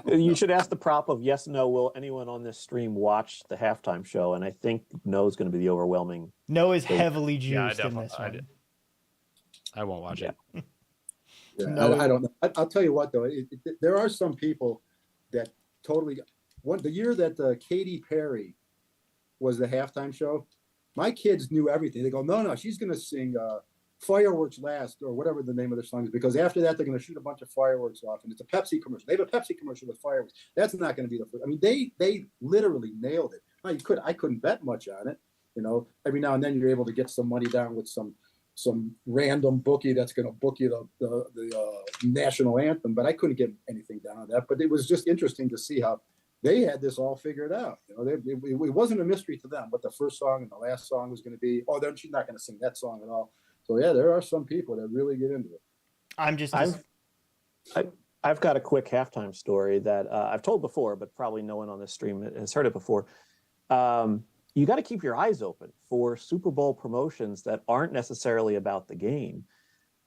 You should ask the prop of yes, no. Will anyone on this stream watch the halftime show? And I think no is going to be the overwhelming. No is heavily juiced in this one. I won't watch it. Yeah, no. I don't know. I'll tell you what, though. There are some people that totally. The year that Katy Perry was the halftime show, my kids knew everything. They go, no, she's going to sing Fireworks Last, or whatever the name of their song is, because after that, they're going to shoot a bunch of fireworks off, and it's a Pepsi commercial. They have a Pepsi commercial with fireworks. That's not going to be the first. I mean, they literally nailed it. Now, I couldn't bet much on it. Every now and then you're able to get some money down with some random bookie that's going to book you the national anthem, but I couldn't get anything down on that. But it was just interesting to see how they had this all figured out. It wasn't a mystery to them what the first song and the last song was going to be. Oh, then she's not going to sing that song at all. So yeah, there are some people that really get into it. I've got a quick halftime story that I've told before, but probably no one on this stream has heard it before. You got to keep your eyes open for Super Bowl promotions that aren't necessarily about the game.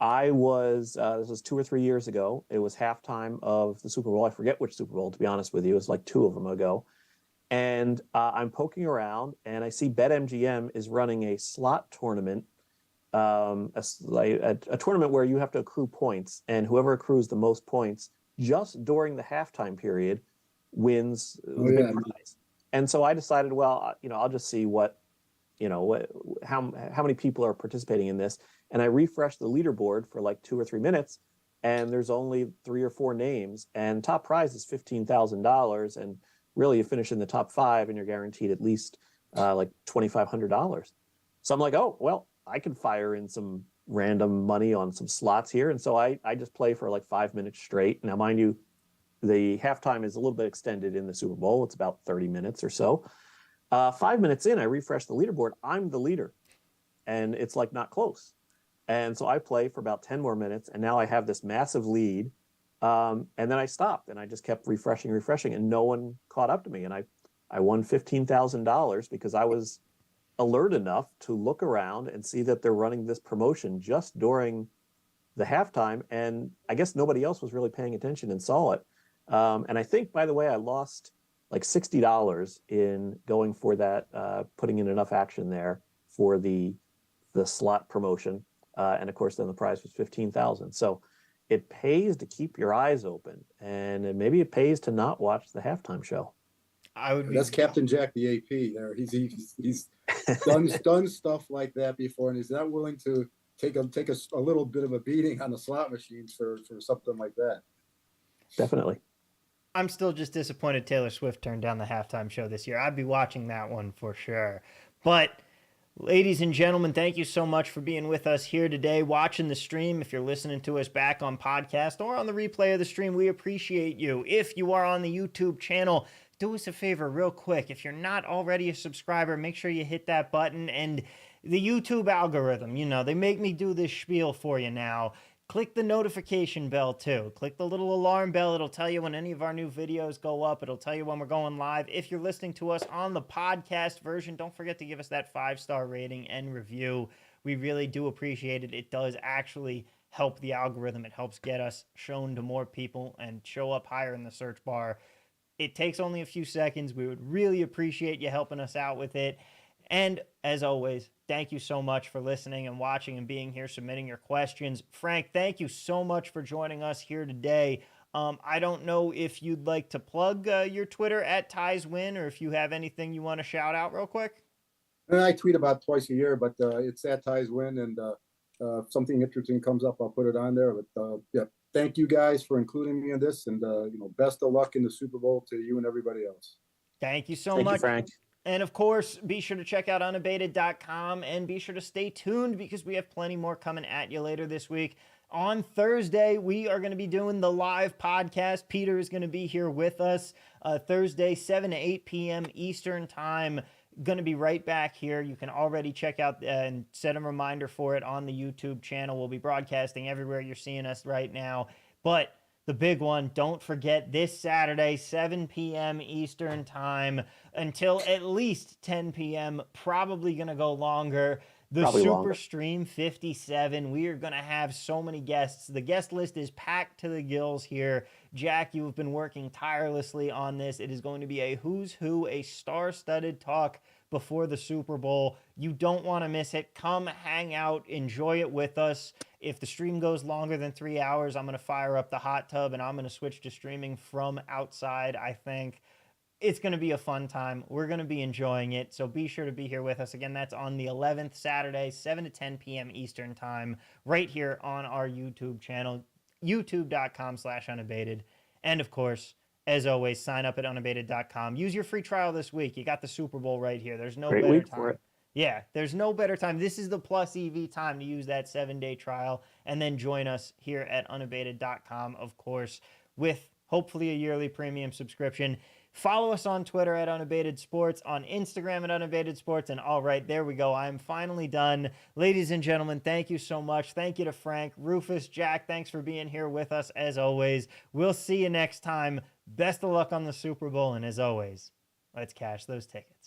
I was, this was 2 or 3 years ago. It was halftime of the Super Bowl. I forget which Super Bowl, to be honest with you. It was like 2 of them ago. And I'm poking around and I see BetMGM is running a slot tournament, a tournament where you have to accrue points, and whoever accrues the most points just during the halftime period wins the big prize. And so I decided, well, I'll just see how many people are participating in this. And I refreshed the leaderboard for like 2 or 3 minutes, and there's only 3 or 4 names, and top prize is $15,000. And really you finish in the top 5 and you're guaranteed at least like $2,500. So I'm like, oh, well, I can fire in some random money on some slots here. And so I just play for like 5 minutes straight. Now, mind you, the halftime is a little bit extended in the Super Bowl. It's about 30 minutes or so. 5 minutes in, I refresh the leaderboard. I'm the leader, and it's like not close. And so I play for about 10 more minutes, and now I have this massive lead. And then I stopped, and I just kept refreshing, and no one caught up to me. And I won $15,000 because I was alert enough to look around and see that they're running this promotion just during the halftime. And I guess nobody else was really paying attention and saw it. And I think, by the way, I lost like $60 in going for that, putting in enough action there for the slot promotion. And of course, then the prize was $15,000. So it pays to keep your eyes open, and maybe it pays to not watch the halftime show. I would be. That's Captain Jack, the AP. There, he's done stuff like that before, and he's not willing to take a little bit of a beating on the slot machines for something like that. Definitely. I'm still just disappointed Taylor Swift turned down the halftime show this year. I'd be watching that one for sure. But ladies and gentlemen, thank you so much for being with us here today, watching the stream. If you're listening to us back on podcast or on the replay of the stream, we appreciate you. If you are on the YouTube channel, do us a favor real quick. If you're not already a subscriber, make sure you hit that button. And the YouTube algorithm, they make me do this spiel for you now. Click the notification bell too. Click the little alarm bell. It'll tell you when any of our new videos go up. It'll tell you when we're going live. If you're listening to us on the podcast version, don't forget to give us that 5-star rating and review. We really do appreciate it. It does actually help the algorithm. It helps get us shown to more people and show up higher in the search bar. It takes only a few seconds. We would really appreciate you helping us out with it. And as always, thank you so much for listening and watching and being here, submitting your questions. Frank, thank you so much for joining us here today. I don't know if you'd like to plug your Twitter at TiesWin, or if you have anything you want to shout out real quick. I tweet about twice a year, but it's at TiesWin, and if something interesting comes up, I'll put it on there. But yeah, thank you guys for including me in this, and best of luck in the Super Bowl to you and everybody else. Thank you so Thank much, you, Frank. And of course, be sure to check out unabated.com and be sure to stay tuned because we have plenty more coming at you later this week. On Thursday, we are going to be doing the live podcast. Peter is going to be here with us Thursday, 7 to 8 p.m. Eastern time. Going to be right back here. You can already check out and set a reminder for it on the YouTube channel. We'll be broadcasting everywhere you're seeing us right now. But the big one, don't forget, this Saturday, 7 p.m. Eastern time until at least 10 p.m., probably going to go longer. The Probably Super longer. Stream 57. We are going to have so many guests. The guest list is packed to the gills here. Jack, you have been working tirelessly on this. It is going to be a who's who, a star-studded talk before the Super Bowl. You don't want to miss it. Come hang out, enjoy it with us. If the stream goes longer than 3 hours, I'm going to fire up the hot tub and I'm going to switch to streaming from outside, I think. It's going to be a fun time. We're going to be enjoying it. So be sure to be here with us. Again, that's on the 11th, Saturday, 7 to 10 p.m. Eastern time, right here on our YouTube channel, youtube.com/unabated. And of course, as always, sign up at unabated.com. Use your free trial this week. You got the Super Bowl right here. There's no Great better week time. for it. Yeah, there's no better time. This is the Plus EV time to use that 7-day trial and then join us here at unabated.com, of course, with hopefully a yearly premium subscription. Follow us on Twitter at Unabated Sports, on Instagram at Unabated Sports, and all right, there we go. I'm finally done. Ladies and gentlemen, thank you so much. Thank you to Frank, Rufus, Jack. Thanks for being here with us as always. We'll see you next time. Best of luck on the Super Bowl, and as always, let's cash those tickets.